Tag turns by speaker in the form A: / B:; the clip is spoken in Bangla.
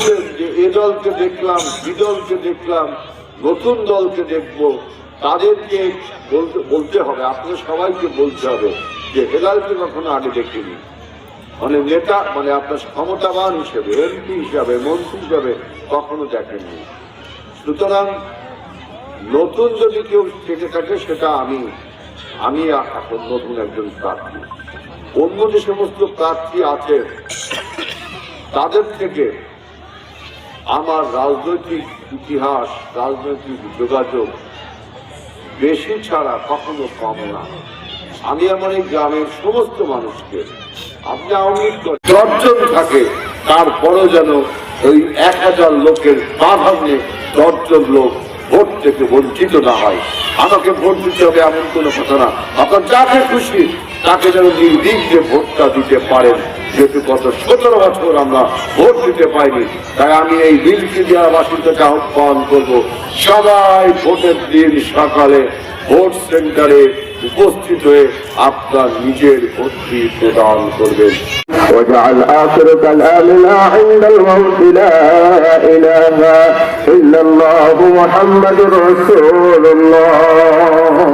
A: যে এ দলকে দেখলাম, বিদলকে দেখলাম, নতুন দলকে দেখবো, তাদেরকে বলতে হবে, আপনাদের সবাইকে বলতে হবে যে হেলালকে কখনো আগে দেখিনি, মানে নেতা, মানে আপনার ক্ষমতাবান হিসেবে, এমপি হিসাবে, মন্ত্রী হিসাবে কখনো দেখেননি। সুতরাং নতুন যদি কেউ থেকে থাকে সেটা আমি এখন নতুন একজন প্রার্থী। অন্য যে সমস্ত প্রার্থী আছে তাদের থেকে আমার রাজনৈতিক ইতিহাস, রাজনৈতিক যোগাযোগ বেশি ছাড়া কখনো কম না। আমি আমার এই গ্রামের সমস্ত মানুষকে, আপনি আওয়ামী লীগ 10 জন থাকে, তারপরও যেন ওই 1000 লোকের প্রাধান্যে 10 জন লোক ভোট থেকে বঞ্চিত না হয়। আমাকে ভোট দিতে হবে এমন কোনো কথা না, আপনার যাকে খুশি তাকে যেন নির্বিঘ্নে ভোটটা দিতে পারেন। যেহেতু গত 17 বছর আমরা ভোট দিতে পাইনি, তাই আমি এই বিলকিদিয়াবাসীকে আহ্বান করব, সবাই ভোটের দিন সকালে ভোট সেন্টারে উপস্থিত হয়ে আপনার নিজের ভোটটি প্রদান করবেন।
B: واجعل آخر كلامنا عند الموت لا إله إلا الله محمد رسول الله.